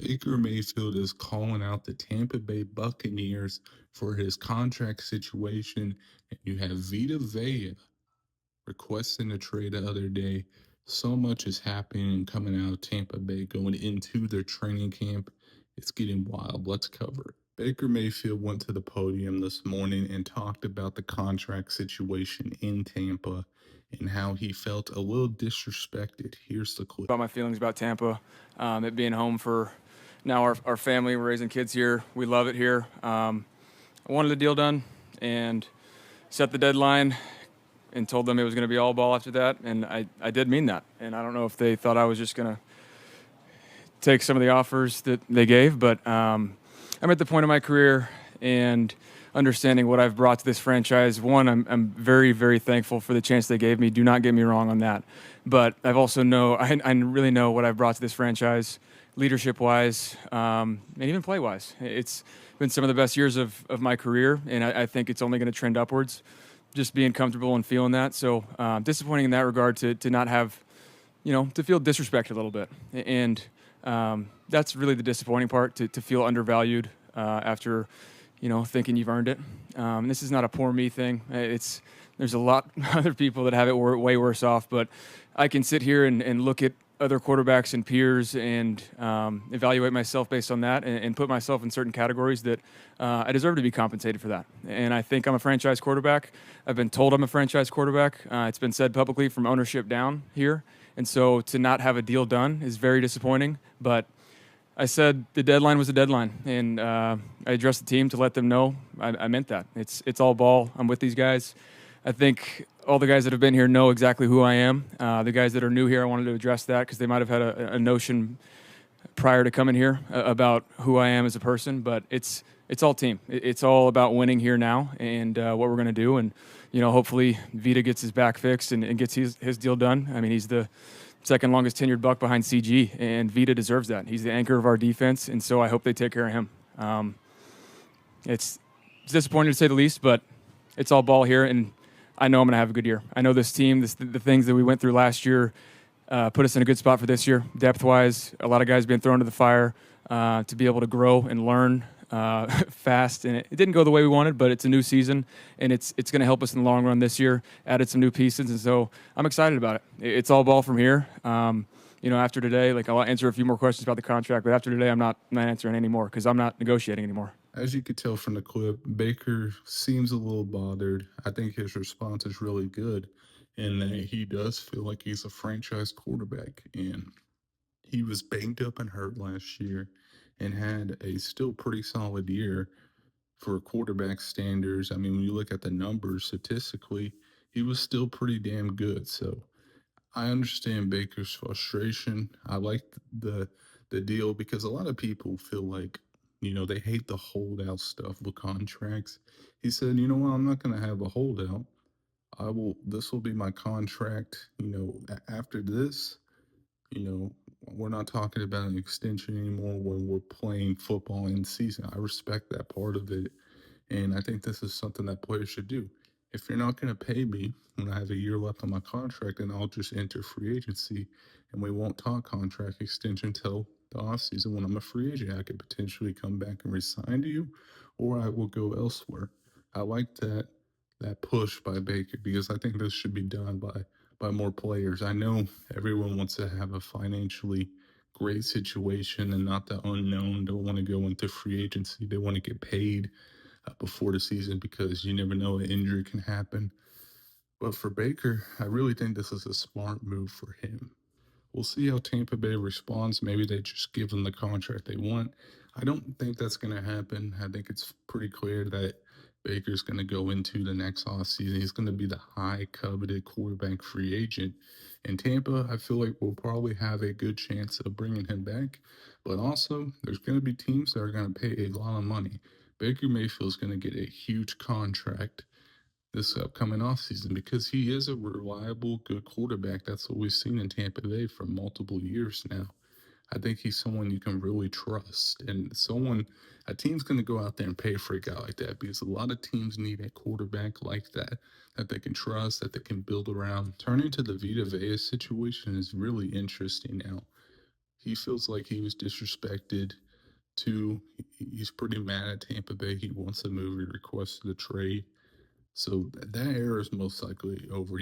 Baker Mayfield is calling out the Tampa Bay Buccaneers for his contract situation. And you have Vita Vea requesting a trade the other day. So much is happening and coming out of Tampa Bay going into their training camp. It's getting wild. Let's cover it. Baker Mayfield went to the podium this morning and talked about the contract situation in Tampa and how he felt a little disrespected. Here's the clip. About my feelings about Tampa, it being home for now our family. We're raising kids here. We love it here. I wanted the deal done and set the deadline and told them it was going to be all ball after that. And I did mean that. And I don't know if they thought I was just going to take some of the offers that they gave, but I'm at the point of my career and understanding what I've brought to this franchise. One, I'm very, very thankful for the chance they gave me. Do not get me wrong on that. But I've also I really know what I've brought to this franchise, leadership-wise, and even play-wise. It's been some of the best years of my career, and I think it's only going to trend upwards, just being comfortable and feeling that. So disappointing in that regard to not have, to feel disrespected a little bit. And that's really the disappointing part, to feel undervalued after, thinking you've earned it. This is not a poor me thing. There's a lot of other people that have it way worse off, but I can sit here and look at other quarterbacks and peers and evaluate myself based on that and put myself in certain categories that I deserve to be compensated for that. And I think I'm a franchise quarterback. I've been told I'm a franchise quarterback. It's been said publicly from ownership down here. And so to not have a deal done is very disappointing. But I said the deadline was a deadline, and I addressed the team to let them know I meant that. It's all ball. I'm with these guys. I think all the guys that have been here know exactly who I am. The guys that are new here, I wanted to address that because they might have had a notion prior to coming here about who I am as a person. But it's all team. It's all about winning here now and what we're going to do. And, hopefully Vita gets his back fixed and gets his deal done. I mean, he's the second longest tenured Buck behind CG, and Vita deserves that. He's the anchor of our defense, and so I hope they take care of him. It's disappointing to say the least, but it's all ball here, and I know I'm going to have a good year. I know this team, the things that we went through last year, put us in a good spot for this year. Depth-wise, a lot of guys being thrown to the fire to be able to grow and learn fast. And it didn't go the way we wanted, but it's a new season, and it's going to help us in the long run this year. Added some new pieces, and so I'm excited about it. It's all ball from here. After today, I'll answer a few more questions about the contract, but after today, I'm not answering anymore because I'm not negotiating anymore. As you could tell from the clip, Baker seems a little bothered. I think his response is really good in that he does feel like he's a franchise quarterback. And he was banged up and hurt last year and had a still pretty solid year for quarterback standards. I mean, when you look at the numbers statistically, he was still pretty damn good. So I understand Baker's frustration. I like the deal because a lot of people feel like, they hate the holdout stuff with contracts. He said, you know what, I'm not gonna have a holdout. This will be my contract, after this, we're not talking about an extension anymore when we're playing football in season. I respect that part of it. And I think this is something that players should do. If you're not going to pay me when I have a year left on my contract, then I'll just enter free agency and we won't talk contract extension until the offseason when I'm a free agent. I could potentially come back and resign to you or I will go elsewhere. I like that push by Baker because I think this should be done by more players. I know everyone wants to have a financially great situation and not the unknown. Don't want to go into free agency. They want to get paid before the season because you never know, an injury can happen. But for Baker, I really think this is a smart move for him. We'll see how Tampa Bay responds. Maybe they just give him the contract they want. I don't think that's going to happen. I think it's pretty clear that Baker's going to go into the next offseason. He's going to be the high coveted quarterback free agent. In Tampa, I feel like we'll probably have a good chance of bringing him back. But also, there's going to be teams that are going to pay a lot of money. Baker Mayfield's going to get a huge contract this upcoming offseason because he is a reliable, good quarterback. That's what we've seen in Tampa Bay for multiple years now. I think he's someone you can really trust and a team's going to go out there and pay for a guy like that because a lot of teams need a quarterback like that they can trust, that they can build around. Turning to the Vita Vea situation is really interesting now. he feels like he was disrespected. Two, he's pretty mad at Tampa Bay. He wants to move. He requested a trade. So that era is most likely over.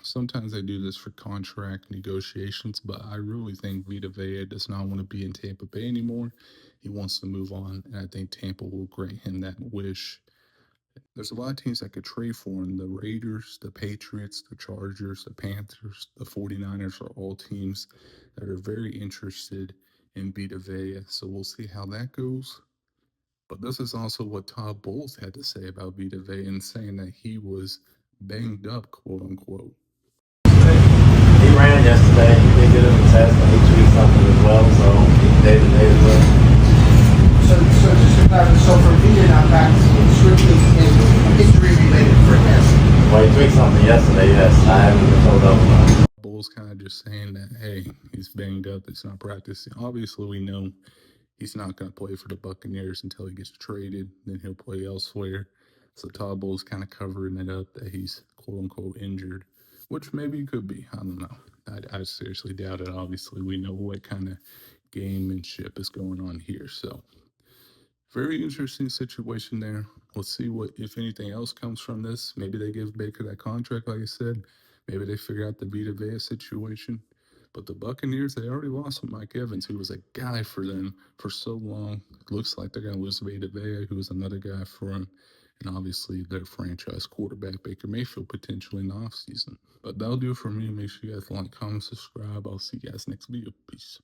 Sometimes they do this for contract negotiations, but I really think Vita Vea does not want to be in Tampa Bay anymore. He wants to move on, and I think Tampa will grant him that wish. There's a lot of teams that could trade for him. The Raiders, the Patriots, the Chargers, the Panthers, the 49ers are all teams that are very interested in Vita Vea. So we'll see how that goes. But this is also what Todd Bowles had to say about Vita Vea and saying that he was banged up, quote unquote. He ran yesterday. He did good in the test, and he tweaked something as well. So day to day as well. So just to clarify, so for Vita not practicing, it's strictly injury related for him. Well, he tweaked something yesterday. Yes, I haven't been told otherwise. Bowles kind of just saying that, hey, he's banged up, he's not practicing. Obviously, we know he's not going to play for the Buccaneers until he gets traded. Then he'll play elsewhere. So Todd Bowles kind of covering it up that he's quote unquote injured, which maybe he could be. I don't know. I seriously doubt it. Obviously, we know what kind of gamemanship is going on here. So very interesting situation there. We'll see what, if anything else comes from this. Maybe they give Baker that contract, like I said. Maybe they figure out the Vita Vea situation. But the Buccaneers, they already lost with Mike Evans, who was a guy for them for so long. Looks like they're going to lose Vita Vea, who was another guy for them. And obviously their franchise quarterback, Baker Mayfield, potentially in the offseason. But that'll do it for me. Make sure you guys like, comment, subscribe. I'll see you guys next video. Peace.